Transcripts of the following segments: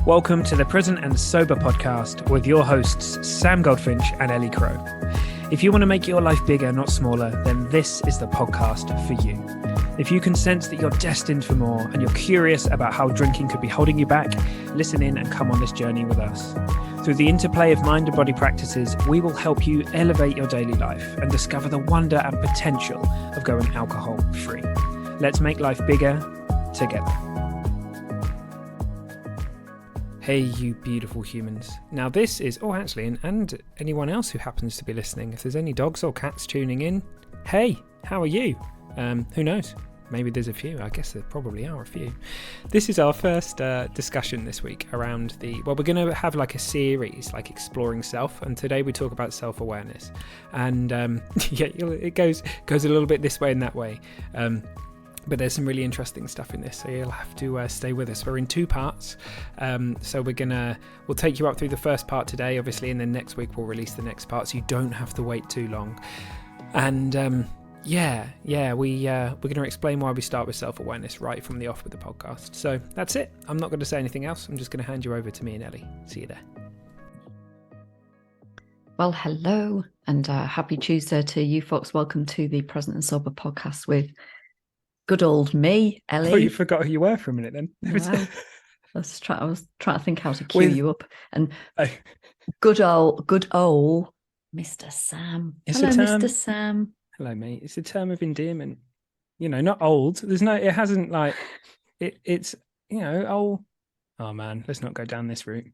Welcome to the Present and Sober podcast with your hosts, Sam Goldfinch and Ellie Crow. If you want to make your life bigger, not smaller, then this is the podcast for you. If you can sense that you're destined for more and you're curious about how drinking could be holding you back, listen in and come on this journey with us. Through the interplay of mind and body practices, we will help you elevate your daily life and discover the wonder and potential of going alcohol-free. Let's make life bigger together. Hey, you beautiful humans. Now this is, and anyone else who happens to be listening, if there's any dogs or cats tuning in, hey, how are you? Who knows? Maybe there's a few. I guess there probably are a few. This is our first discussion this week around we're going to have like a series, like exploring self. And today we talk about self-awareness. And it goes a little bit this way and that way. But there's some really interesting stuff in this, so you'll have to stay with us. We're in two parts, so we'll take you up through the first part today, obviously, and then next week we'll release the next part, so you don't have to wait too long. And we're going to explain why we start with self-awareness right from the off with the podcast. So that's it. I'm not going to say anything else. I'm just going to hand you over to me and Ellie. See you there. Well, hello, and happy Tuesday to you folks. Welcome to the Present and Sober podcast with good old me, Ellie. Oh, you forgot who you were for a minute then. Wow. I was trying to think how to cue you up. And good old Mr. Sam. Hello, Mr. Sam. Hello, mate. It's a term of endearment. You know, not old. It hasn't like, it's, you know, old. Oh man, let's not go down this route.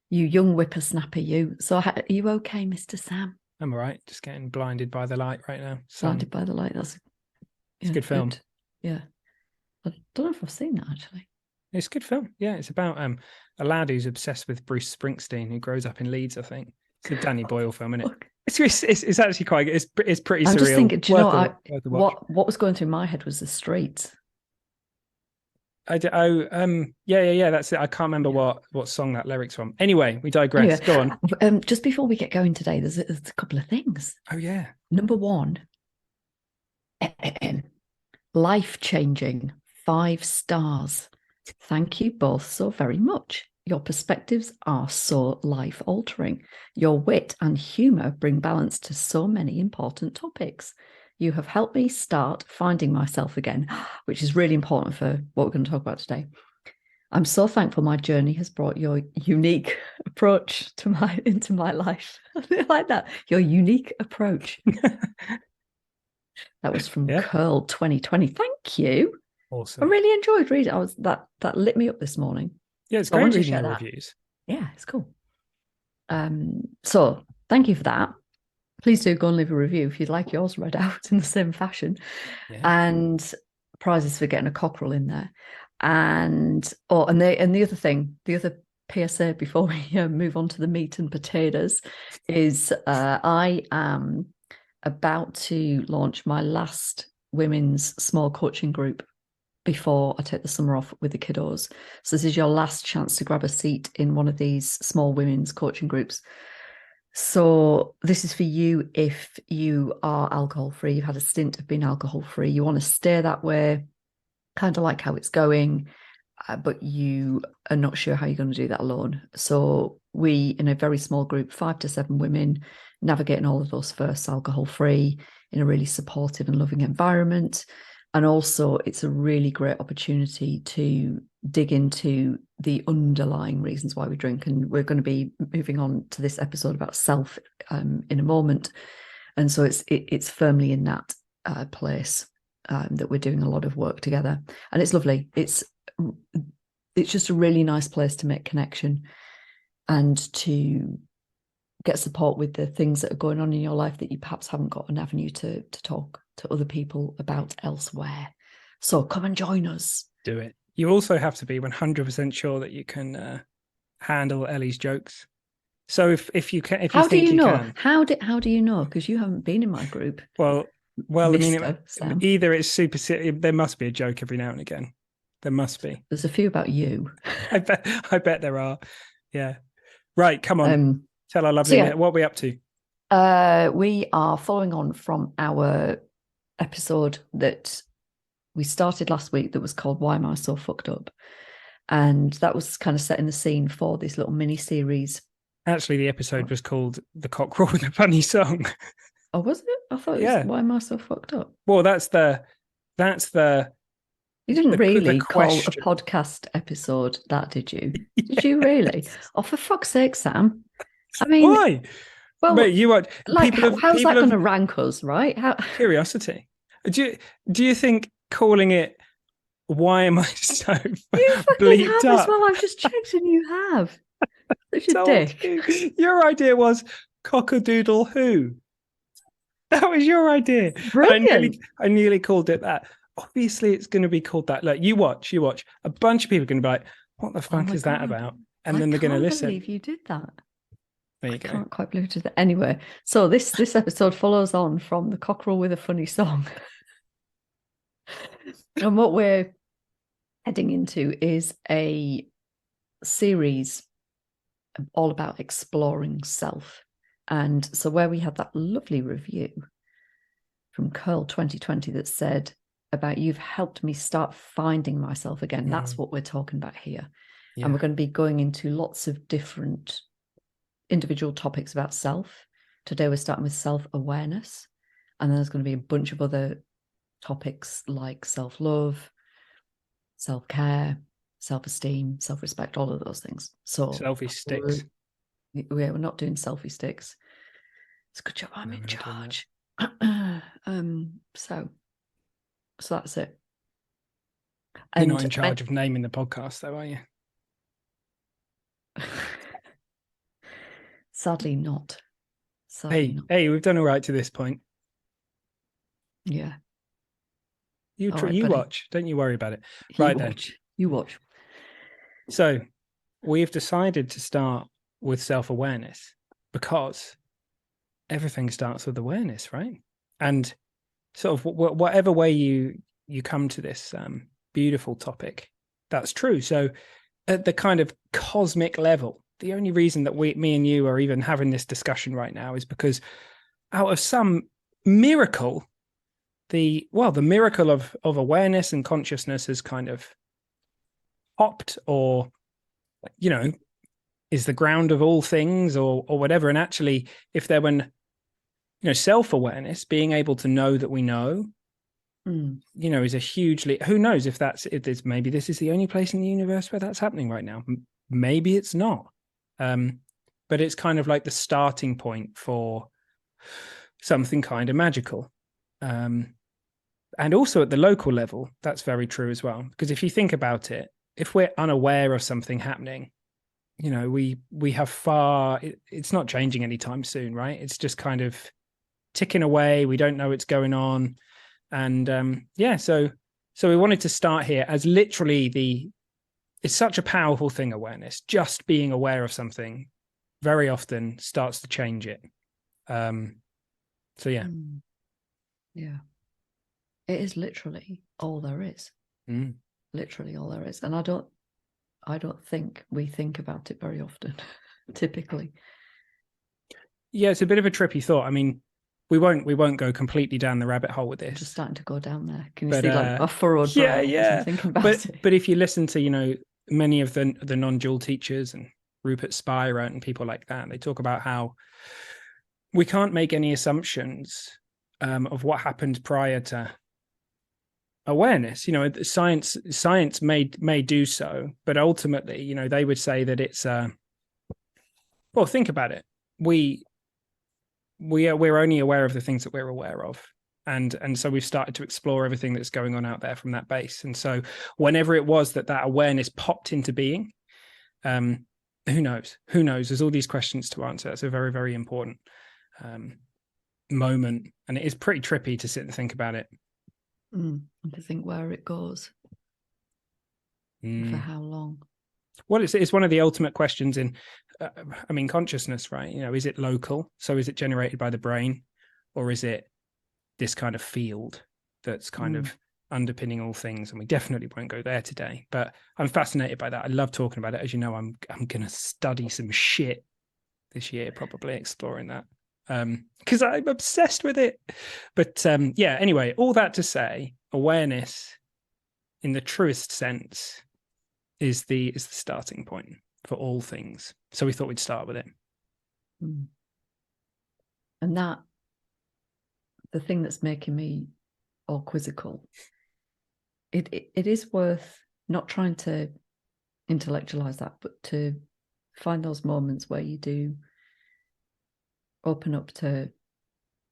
You young whippersnapper, you. So are you okay, Mr. Sam? I'm all right. Just getting blinded by the light right now. Blinded by the light. It's a good film. Good. Yeah. I don't know if I've seen that, actually. It's a good film. Yeah, it's about a lad who's obsessed with Bruce Springsteen who grows up in Leeds, I think. It's a Danny Boyle film, isn't it? It's actually quite good. It's pretty surreal. I'm just thinking, do you know what was going through my head was The Streets. That's it. I can't remember what song that lyric's from. Anyway, we digress. Go on. Just before we get going today, there's a couple of things. Oh, yeah. Number one, life-changing, 5 stars. Thank you both so very much. Your perspectives are so life-altering. Your wit and humour bring balance to so many important topics. You have helped me start finding myself again, which is really important for what we're going to talk about today. I'm so thankful my journey has brought your unique approach into my life. I like that. Your unique approach. That was from Curl 2020. Thank you. Awesome. I really enjoyed reading. That lit me up this morning. Yeah, it's great reading your reviews. Yeah, it's cool. So thank you for that. Please do go and leave a review if you'd like yours read out in the same fashion. Yeah. And prizes for getting a cockerel in there. And the other thing, the other PSA before we move on to the meat and potatoes is I am about to launch my last women's small coaching group before I take the summer off with the kiddos. So this is your last chance to grab a seat in one of these small women's coaching groups. So this is for you if you are alcohol-free, you've had a stint of being alcohol-free, you want to stay that way, kind of like how it's going, but you are not sure how you're going to do that alone. So we, in a very small group, 5 to 7 women, navigating all of those firsts alcohol-free in a really supportive and loving environment. And also it's a really great opportunity to dig into the underlying reasons why we drink. And we're going to be moving on to this episode about self in a moment. And so it's firmly in that place that we're doing a lot of work together. And it's lovely. It's just a really nice place to make connection and to get support with the things that are going on in your life that you perhaps haven't got an avenue to talk to other people about elsewhere. So come and join us. Do it. You also have to be 100% sure that you can handle Ellie's jokes. So if you can, how do you know? How do you know? Because you haven't been in my group. Well, either it's super. There must be a joke every now and again. There must be. There's a few about you. I bet there are. Yeah. Right. Come on. Tell our lovely what are we up to? We are following on from our episode that we started last week that was called Why Am I So Fucked Up? And that was kind of setting the scene for this little mini series. Actually, the episode was called "The Cockerel with a Funny Song." Oh, was it? I thought it was, Yeah. why am I so fucked up? Well, that's the You didn't really call a question. podcast episode that, did you? Did you really? Oh, for fuck's sake, Sam. I mean, why? well, Mate, you are like, how's that going to have rank us, right? How... curiosity. Do you think calling it "Why am I so You fucking bleeped have up"? as well. I've just checked and you have. Such a Told dick. you. Your idea was "Cock-a-doodle who." That was your idea. Brilliant. I nearly called it that. Obviously, it's going to be called that. Look, you watch. A bunch of people are going to be like, "What the fuck is that about?" And then they're going to listen. I can't believe you did that. There you go. I can't quite believe it. Anyway, so this episode follows on from The Cockerel with a Funny Song. And what we're heading into is a series all about exploring self. And so where we had that lovely review from Curl 2020 that said about you've helped me start finding myself again. That's what we're talking about here. Yeah. And we're going to be going into lots of different individual topics about self. Today we're starting with self-awareness. And then there's going to be a bunch of other topics like self-love, self-care, self-esteem, self-respect, all of those things. So selfie sticks. We're not doing selfie sticks. It's a good job I'm in charge. So that's it. You're not in charge of naming the podcast, though, are you? Sadly not. Hey, we've done all right to this point. Yeah. You watch. Don't you worry about it. You watch. So we've decided to start with self-awareness because everything starts with awareness, right? And sort of whatever way you come to this beautiful topic, that's true. So at the kind of cosmic level, the only reason that me and you are even having this discussion right now is because out of some miracle, the miracle of awareness and consciousness has kind of popped, or is the ground of all things, or whatever. And actually, if there were self-awareness, being able to know that we know, is a hugely, who knows if maybe this is the only place in the universe where that's happening right now. Maybe it's not. But it's kind of like the starting point for something kind of magical. And also at the local level, that's very true as well. Because if you think about it, if we're unaware of something happening, we have it's not changing anytime soon, right? It's just kind of ticking away. We don't know what's going on. And so we wanted to start here as literally it's such a powerful thing, awareness. Just being aware of something very often starts to change it. So yeah. Yeah. It is literally all there is. Literally all there is. And I don't think we think about it very often, typically. Yeah, it's a bit of a trippy thought. I mean, we won't go completely down the rabbit hole with this. I'm just starting to go down there. Can you see like a furrowed brow? Yeah. Thinking about it. But if you listen to many of the non-dual teachers and Rupert Spira and people like that, they talk about how we can't make any assumptions of what happened prior to awareness. Science may do so, but ultimately, they would say that it's well, think about it. We're only aware of the things that we're aware of. And so we've started to explore everything that's going on out there from that base. And so whenever it was that awareness popped into being, who knows? There's all these questions to answer. It's a very, very important moment. And it is pretty trippy to sit and think about it. And to think where it goes. For how long? Well, it's one of the ultimate questions in, consciousness, right? Is it local? So is it generated by the brain, or is it this kind of field that's kind of underpinning all things? And we definitely won't go there today, but I'm fascinated by that. I love talking about it. As you know, I'm going to study some shit this year, probably exploring that, because I'm obsessed with it. But anyway, all that to say, awareness in the truest sense is the starting point for all things. So we thought we'd start with it. And that, the thing that's making me all quizzical, it is worth not trying to intellectualize that, but to find those moments where you do open up to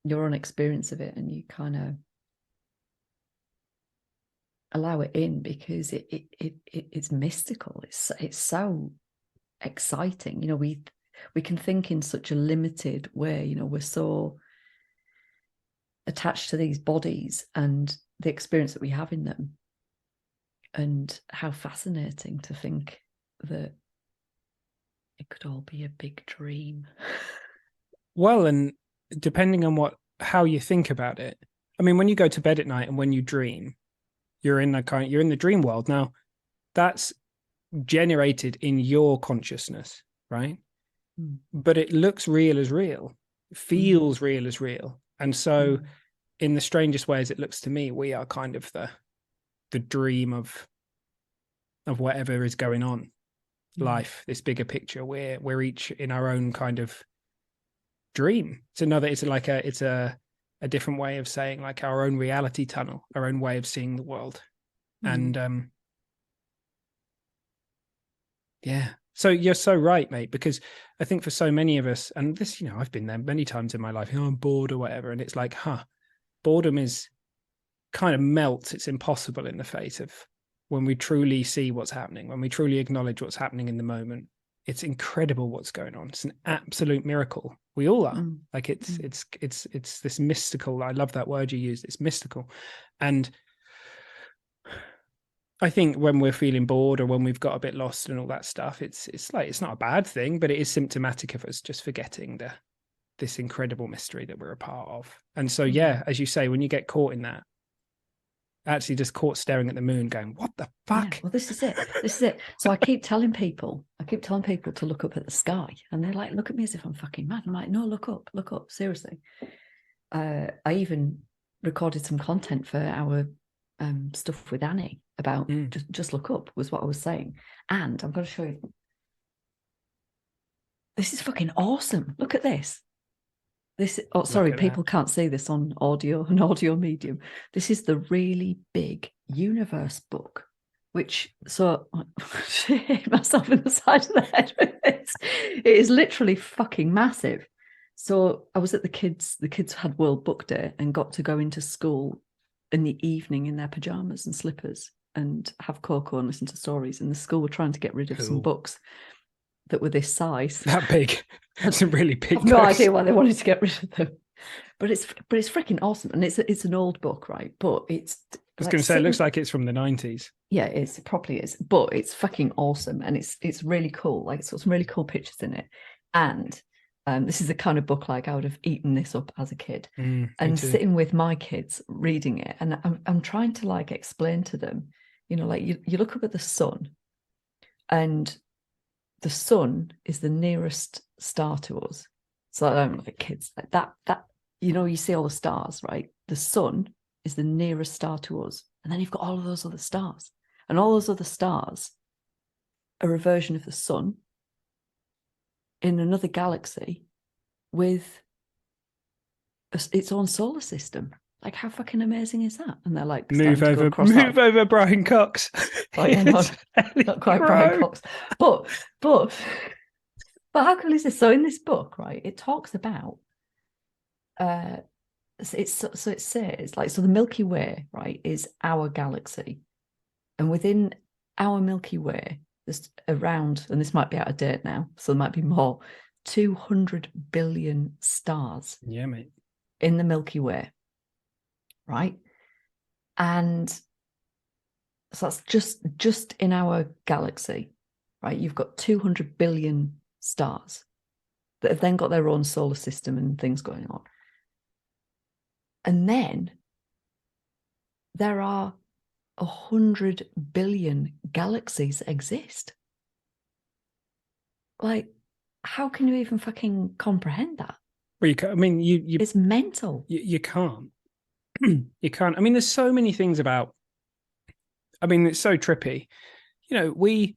your own experience of it, and you kind of allow it in, because it's mystical. It's so exciting. You know, we can think in such a limited way. You know, we're so attached to these bodies and the experience that we have in them, and how fascinating to think that it could all be a big dream. Well, and depending on how you think about it, I mean, when you go to bed at night and when you dream, you're in the dream world. Now, that's generated in your consciousness, right? But it looks real as real, feels real as real. And so in the strangest ways, it looks to me, we are kind of the dream of whatever is going on, life, this bigger picture. We're each in our own kind of dream. It's a different way of saying, like, our own reality tunnel, our own way of seeing the world. And yeah. So you're so right, mate, because I think for so many of us, and this, you know, I've been there many times in my life, I'm bored or whatever. And it's like, boredom is kind of melts. It's impossible in the face of when we truly see what's happening, when we truly acknowledge what's happening in the moment. It's incredible what's going on. It's an absolute miracle. We all are. Like it's this mystical. I love that word you used. It's mystical. And I think when we're feeling bored or when we've got a bit lost and all that stuff, it's not a bad thing, but it is symptomatic of us just forgetting this incredible mystery that we're a part of. And so, yeah, as you say, when you get caught in that, actually just caught staring at the moon going, what the fuck? Yeah, well, this is it. So I keep telling people to look up at the sky, and they're like, look at me as if I'm fucking mad. I'm like, no, look up, seriously. I even recorded some content for our stuff with Annie about just look up, was what I was saying. And I'm going to show you. This is fucking awesome. Look at this. People can't see this on an audio medium. This is the really big universe book, which, so hit myself in the side of the head with this. It is literally fucking massive. So I was at the kids had World Book Day and got to go into school in the evening in their pajamas and slippers and have cocoa and listen to stories. And the school were trying to get rid of some books that were this size. That big. That's a really big. I've no idea why they wanted to get rid of them. But it's freaking awesome. And it's an old book, right? But it's, I was going to say, it looks like it's from the 90s. Yeah, it is. It probably is. But it's fucking awesome. And it's really cool. Like, it's got some really cool pictures in it. And this is the kind of book, like, I would have eaten this up as a kid. And sitting with my kids reading it. And I'm trying to, like, explain to them, you know, like, you look up at the sun, and the sun is the nearest star to us. So I don't like kids like that. You know, you see all the stars, right? The sun is the nearest star to us. And then you've got all of those other stars. And all those other stars are a version of the sun in another galaxy with its own solar system. Like, how fucking amazing is that? And they're like, move over Brian Cox. Oh, yeah, not quite Brian Cox. But how cool is this? So in this book, right, it talks about it says, like, so the Milky Way, right, is our galaxy. And within our Milky Way, there's around, and this might be out of date now, so there might be more, 200 billion stars. Yeah, mate. In the Milky Way. Right. And so that's just in our galaxy, right? You've got 200 billion stars that have then got their own solar system and things going on. And then there are 100 billion galaxies that exist. Like, how can you even fucking comprehend that? Well, you can't, I mean, it's mental. You can't. You can't. I mean, there's so many things about, I mean, it's so trippy. You know, we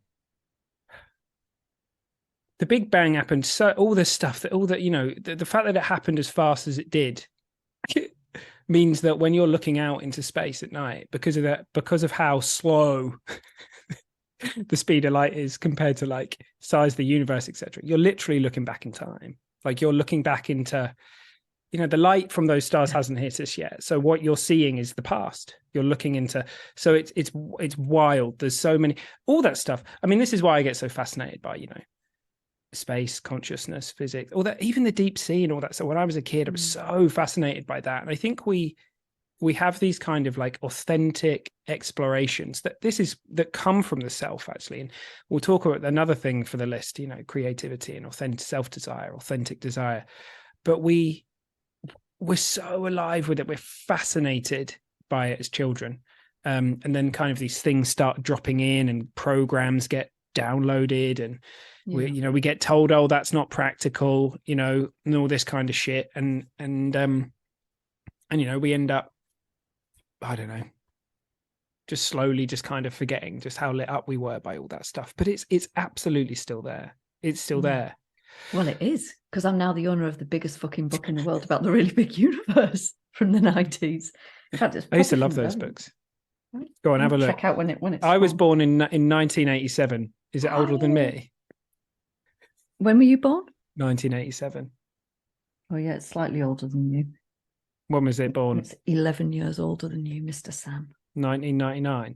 the Big Bang happened. So all this stuff the fact that it happened as fast as it did means that when you're looking out into space at night, because of how slow the speed of light is compared to like size of the universe, etc., you're literally looking back in time. Like you're looking back into, the light from those stars hasn't hit us yet. So what you're seeing is the past. You're looking into, so it's wild. There's so many, all that stuff. I mean, this is why I get so fascinated by, space, consciousness, physics, all that, even the deep sea and all that. So when I was a kid, I was so fascinated by that. And I think we have these kind of like authentic explorations that come from the self, actually. And we'll talk about another thing for the list, creativity and authentic self-desire, authentic desire. But we're so alive with it. We're fascinated by it as children. And then kind of these things start dropping in and programs get downloaded and we get told, oh, that's not practical, and all this kind of shit. And we end up, I don't know, just slowly just kind of forgetting just how lit up we were by all that stuff. But it's absolutely still there. It's still there. Well, it is, because I'm now the owner of the biggest fucking book in the world about the really big universe from the 90s. In fact, I used to love those books. Go on, have a look. Check out when it's. I was born in 1987. Is it older than me? When were you born? 1987. Oh yeah, it's slightly older than you. When was it born? It's 11 years older than you, Mr. Sam. 1999.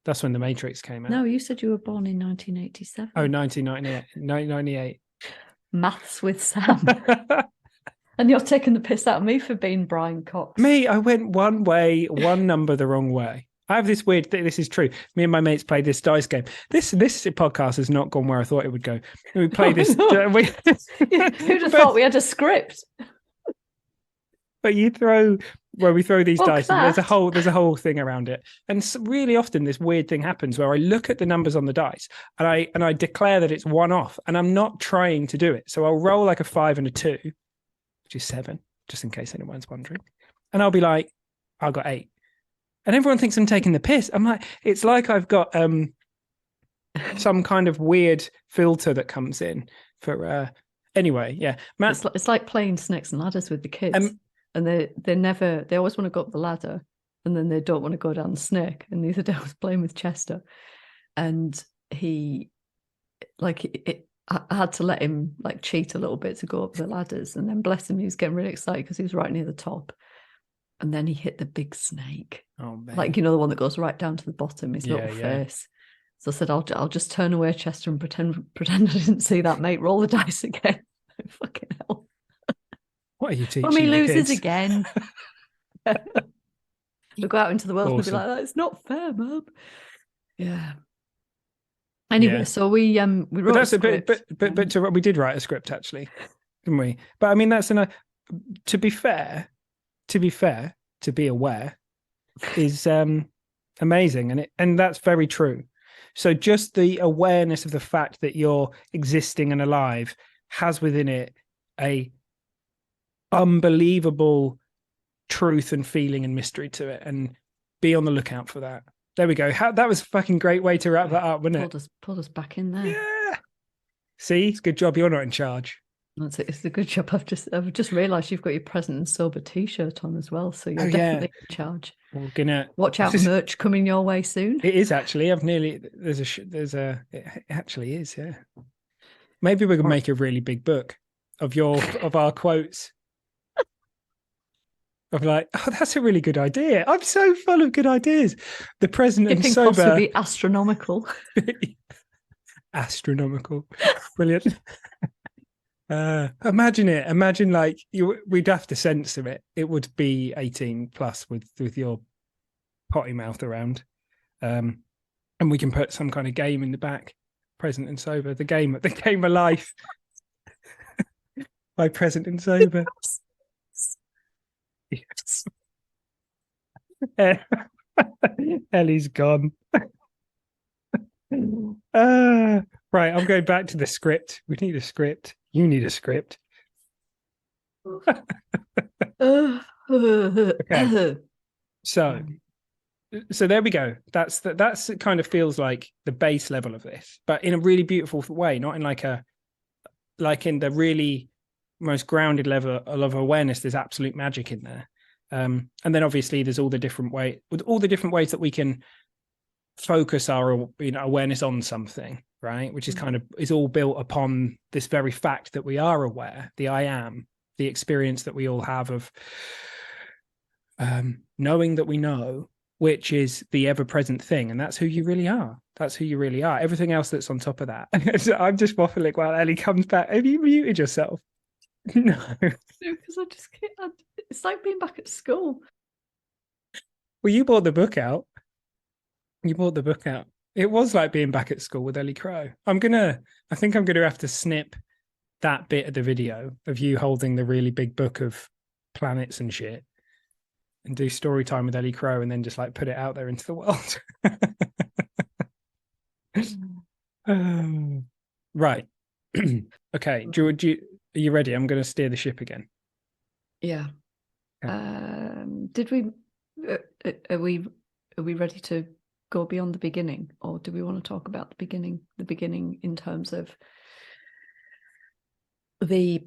That's when The Matrix came out. No, you said you were born in 1987. Oh, 1998. Maths with Sam. And you're taking the piss out of me for being Brian Cox. Me, I went one way, one number the wrong way. I have this weird thing. This is true. Me and my mates played this dice game. This podcast has not gone where I thought it would go. We played this. Who'd have thought we had a script? But we throw these dice, and there's a whole thing around it. And so really often this weird thing happens where I look at the numbers on the dice and I declare that it's one off, and I'm not trying to do it. So I'll roll like a 5 and a 2, which is 7, just in case anyone's wondering. And I'll be like, I got 8. And everyone thinks I'm taking the piss. I'm like, it's like I've got some kind of weird filter that comes in for anyway, yeah. Matt, it's like playing Snakes and Ladders with the kids. And they always want to go up the ladder, and then they don't want to go down the snake. And the other day I was playing with Chester, and I had to let him like cheat a little bit to go up the ladders. And then bless him, he was getting really excited because he was right near the top. And then he hit the big snake. Oh man. Like, the one that goes right down to the bottom, his little face. So I said, I'll just turn away, Chester, and pretend I didn't see that, mate. Roll the dice again. Fucking hell. What are you teaching? Mummy loses again. You'll go out into the world and be like, "That's not fair, Mum." Yeah. Anyway, so we wrote a script. But we did write a script, actually, didn't we? But I mean, that's to be fair, to be aware is amazing, and that's very true. So just the awareness of the fact that you're existing and alive has within it a unbelievable truth and feeling and mystery to it, and be on the lookout for that. There we go. That was a fucking great way to wrap that up, wasn't it? Pulled us back in there. Yeah. See, it's a good job you're not in charge. It's a good job. I've just realised you've got your present and sober T-shirt on as well, so you're definitely in charge. We're gonna watch out. Merch coming your way soon. It is actually. It actually is. Yeah. Maybe we can make a really big book of our quotes. Of like, oh, that's a really good idea. I'm so full of good ideas. The present and sober. Possibly astronomical. Astronomical. Brilliant. Imagine it. Imagine like we'd have to censor it. It would be 18 plus with your potty mouth around. And we can put some kind of game in the back. Present and sober. The game of life. By present and sober. Yes. Ellie's gone. Right, I'm going back to the script. We need a script. You need a script. Okay. So there we go. That's kind of feels like the base level of this, but in a really beautiful way, not in like a like in the really most grounded level of awareness, there's absolute magic in there. And then obviously there's all the different ways that we can focus our awareness on something, right? Which is kind of is all built upon this very fact that we are aware, the I am, the experience that we all have of knowing that we know, which is the ever-present thing, and that's who you really are. That's who you really are. Everything else that's on top of that. I'm just waffling while Ellie comes back. Have you muted yourself? No, because I just can't. It's like being back at school. Well, you bought the book out. It was like being back at school with Ellie Crow. I think I'm gonna have to snip that bit of the video of you holding the really big book of planets and shit and do story time with Ellie Crow and then just like put it out there into the world. Right. Okay. Are you ready? I'm going to steer the ship again. Yeah. Okay. Are we ready to go beyond the beginning, or do we want to talk about the beginning in terms of the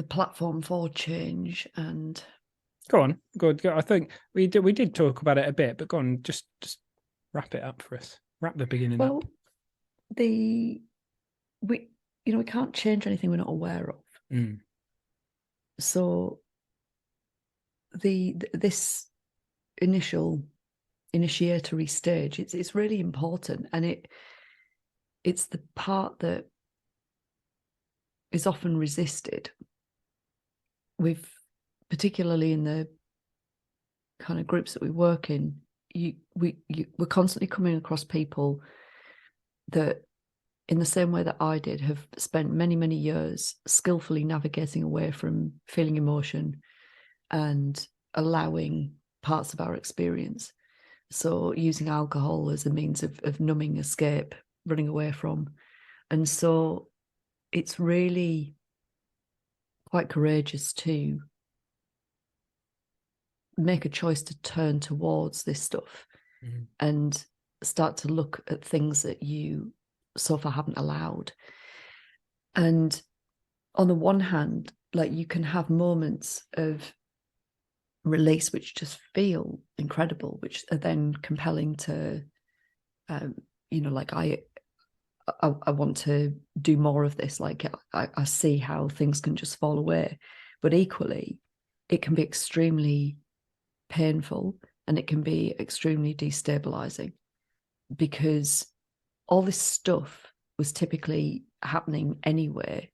platform for change? And go on. Go. I think we did talk about it a bit, but go on, just wrap it up for us. Wrap the beginning up. We can't change anything we're not aware of. So this initiatory stage, it's really important, and it's the part that is often resisted. Particularly in the kind of groups that we work in, we're constantly coming across people that, in the same way that I did, have spent many, many years skillfully navigating away from feeling emotion and allowing parts of our experience. So using alcohol as a means of numbing, escape, running away from. And so it's really quite courageous to make a choice to turn towards this stuff and start to look at things that you so far haven't allowed. And on the one hand, like, you can have moments of release which just feel incredible, which are then compelling to like I want to do more of this. Like I see how things can just fall away, but equally it can be extremely painful and it can be extremely destabilizing, because all this stuff was typically happening anyway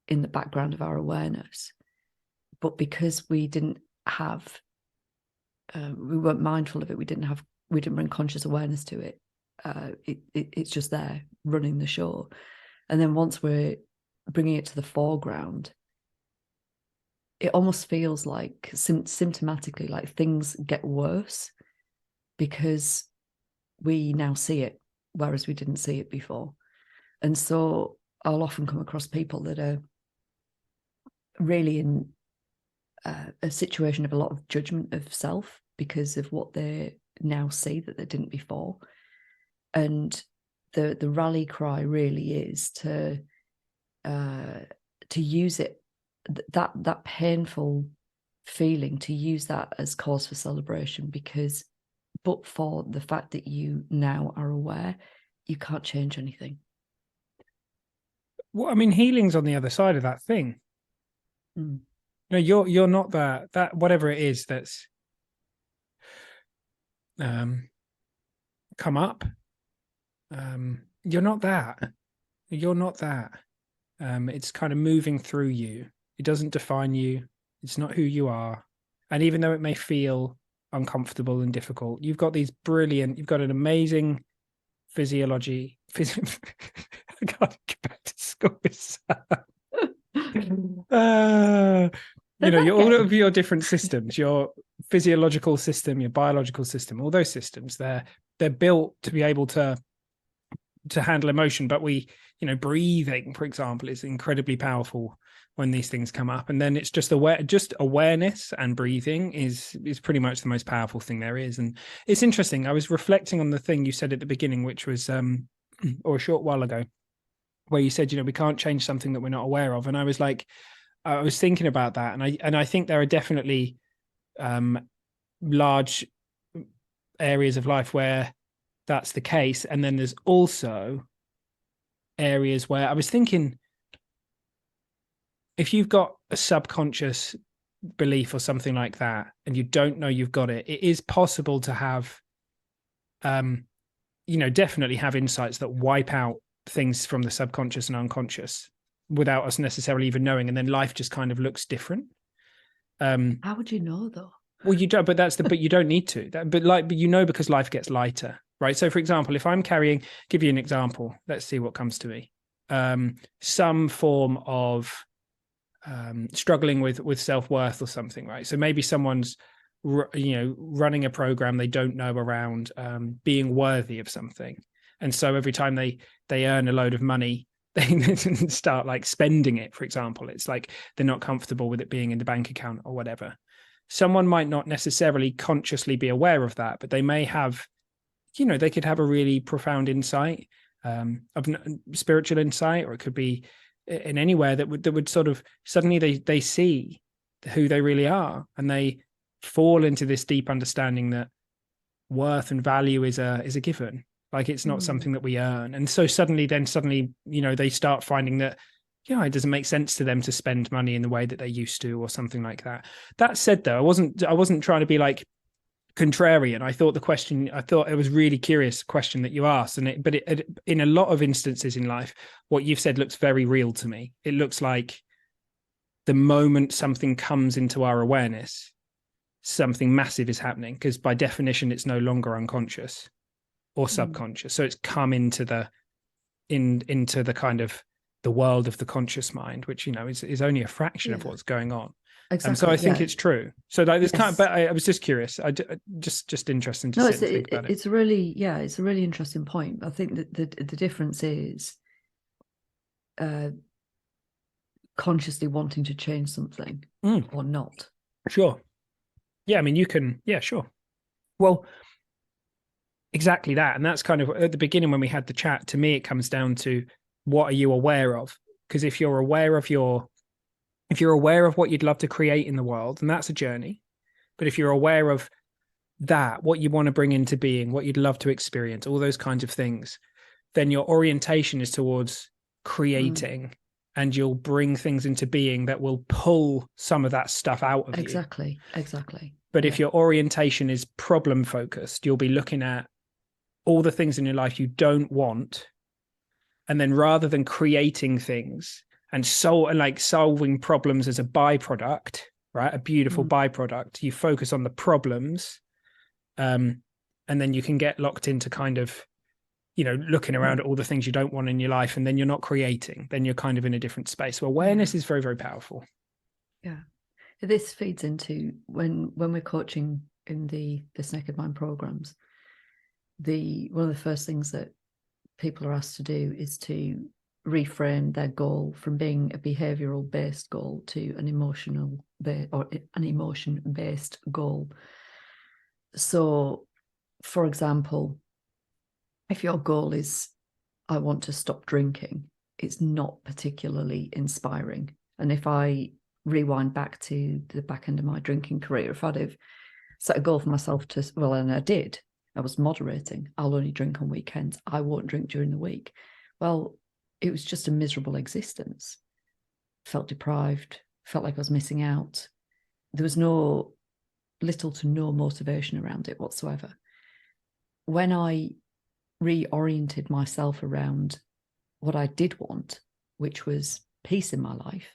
in the background of our awareness. But because we didn't have, we weren't mindful of it, we didn't bring conscious awareness to it, it's just there running the show. And then once we're bringing it to the foreground, it almost feels like symptomatically like things get worse because we now see it, whereas we didn't see it before. And so I'll often come across people that are really in a situation of a lot of judgment of self because of what they now see that they didn't before. And the rally cry really is to use it, that painful feeling, to use that as cause for celebration, because but for the fact that you now are aware, you can't change anything. Well, I mean, healing's on the other side of that thing. No, you're not that whatever it is that's come up. You're not that. It's kind of moving through you. It doesn't define you. It's not who you are. And even though it may feel uncomfortable and difficult, you've got an amazing physiology. I can't go back to school. All of your different systems, your physiological system, your biological system, all those systems, they're built to be able to handle emotion. But breathing, for example, is incredibly powerful when these things come up. And then it's just awareness and breathing is pretty much the most powerful thing there is. And it's interesting. I was reflecting on the thing you said at the beginning, which was or a short while ago, where you said, we can't change something that we're not aware of. And I was like, I was thinking about that. And I think there are definitely large areas of life where that's the case. And then there's also areas where I was thinking, if you've got a subconscious belief or something like that, and you don't know you've got it, it is possible to have, definitely have insights that wipe out things from the subconscious and unconscious without us necessarily even knowing. And then life just kind of looks different. How would you know though? Well, you don't, but you don't need to. But because life gets lighter, right? So, for example, if I'm give you an example. Let's see what comes to me. Some form of struggling with self-worth or something, right? So maybe someone's, running a program they don't know around being worthy of something, and so every time they earn a load of money, they start like spending it. For example, it's like they're not comfortable with it being in the bank account or whatever. Someone might not necessarily consciously be aware of that, but they may have, they could have a really profound insight, of spiritual insight, or it could be in anywhere that would sort of suddenly they see who they really are, and they fall into this deep understanding that worth and value is a given. Like it's not something that we earn. And so suddenly, they start finding that, it doesn't make sense to them to spend money in the way that they used to, or something like that. That said, though, I wasn't trying to be like contrarian. I thought it was really curious question that you asked, but in a lot of instances in life, what you've said looks very real to me. It looks like the moment something comes into our awareness, something massive is happening, because by definition, it's no longer unconscious or subconscious. So it's come into the kind of the world of the conscious mind, which is only a fraction of what's going on. Exactly. So I think it's true. So like this kind of, but I was just curious. Just interesting to sit and think about it. It's a really interesting point. I think that the difference is consciously wanting to change something or not. Sure. Yeah, I mean, you can. Yeah, sure. Well, exactly that, and that's kind of at the beginning when we had the chat. To me, it comes down to, what are you aware of? Because if you're aware of what you'd love to create in the world, and that's a journey. But if you're aware of that, what you want to bring into being, what you'd love to experience, all those kinds of things, then your orientation is towards creating, and you'll bring things into being that will pull some of that stuff out of you. Exactly. But if your orientation is problem focused, you'll be looking at all the things in your life you don't want. And then rather than creating things and solving problems as a byproduct, right? A beautiful byproduct, you focus on the problems. And then you can get locked into kind of, looking around at all the things you don't want in your life, and then you're not creating, then you're kind of in a different space. So awareness is very, very powerful. Yeah. This feeds into when we're coaching in this Naked Mind programs, one of the first things that people are asked to do is to reframe their goal from being a behavioral based goal to an emotion based goal. So, for example, if your goal is, I want to stop drinking, it's not particularly inspiring. And if I rewind back to the back end of my drinking career, if I'd have set a goal for myself and I did, I was moderating. I'll only drink on weekends. I won't drink during the week. Well, it was just a miserable existence. Felt deprived, felt like I was missing out. There was little to no motivation around it whatsoever. When I reoriented myself around what I did want, which was peace in my life.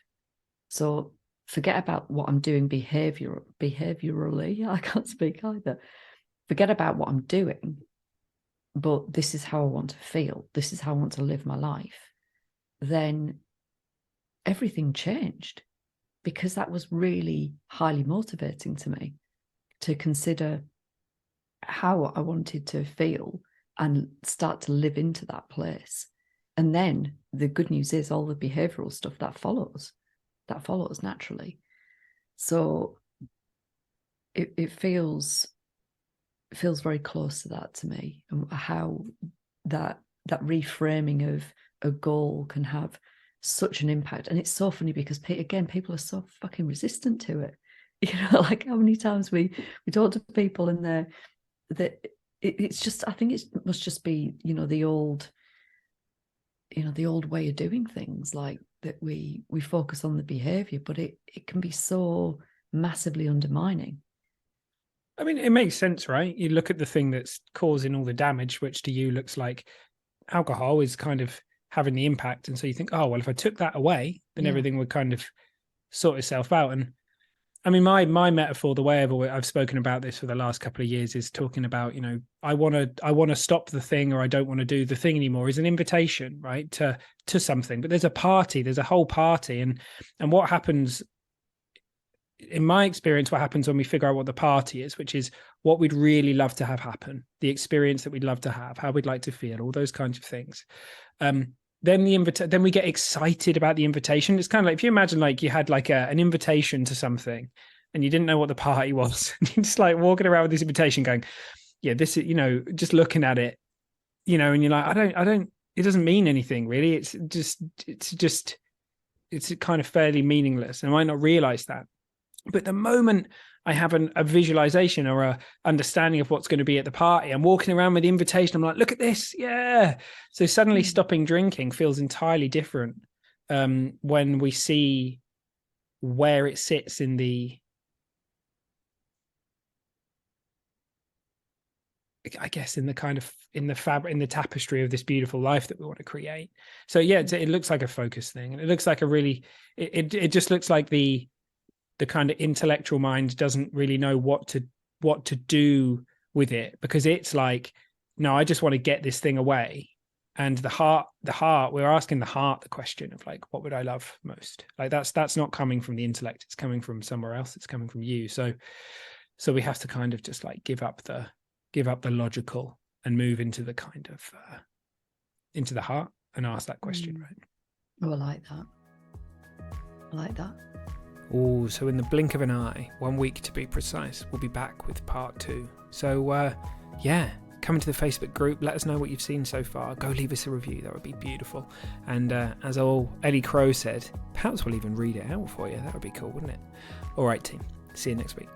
So forget about what I'm doing behaviorally. I can't speak either. Forget about what I'm doing, but this is how I want to feel. This is how I want to live my life. Then everything changed, because that was really highly motivating to me to consider how I wanted to feel and start to live into that place. And then the good news is all the behavioral stuff that follows naturally. So it feels very close to that to me, and how that reframing of a goal can have such an impact. And it's so funny because again, people are so fucking resistant to it. Like how many times we talk to people in there that it's just, I think it must just be, the old way of doing things, like that we focus on the behavior, but it can be so massively undermining. I mean, it makes sense, right? You look at the thing that's causing all the damage, which to you looks like alcohol is kind of having the impact. And so you think, oh, well, if I took that away, then everything would kind of sort itself out. And I mean, my metaphor, the way I've spoken about this for the last couple of years, is talking about, I want to stop the thing, or I don't want to do the thing anymore, is an invitation, right, to something. But there's a whole party, and what happens, in my experience, what happens when we figure out what the party is, which is what we'd really love to have happen, the experience that we'd love to have, how we'd like to feel, all those kinds of things. Then we get excited about the invitation. It's kind of like, if you imagine like you had like an invitation to something and you didn't know what the party was, and you're just like walking around with this invitation going, yeah, this is, just looking at it, and you're like, I don't, it doesn't mean anything really. It's kind of fairly meaningless. And I might not realize that. But the moment I have a visualization or a understanding of what's going to be at the party, I'm walking around with the invitation. I'm like, look at this. Yeah. So suddenly stopping drinking feels entirely different when we see where it sits in the, I guess, in the kind of, in the fabric, in the tapestry of this beautiful life that we want to create. So yeah, it looks like a focus thing. And it looks like it just looks like the kind of intellectual mind doesn't really know what to do with it, because it's like, no, I just want to get this thing away. And the heart, we're asking the heart the question of like, what would I love most? Like that's not coming from the intellect. It's coming from somewhere else. It's coming from you. So we have to kind of just like give up the logical and move into the kind of into the heart and ask that question, right? Oh, I like that. Oh, so in the blink of an eye, 1 week to be precise, we'll be back with part 2. So, come into the Facebook group. Let us know what you've seen so far. Go leave us a review. That would be beautiful. And as old Eddie Crow said, perhaps we'll even read it out for you. That would be cool, wouldn't it? All right, team. See you next week.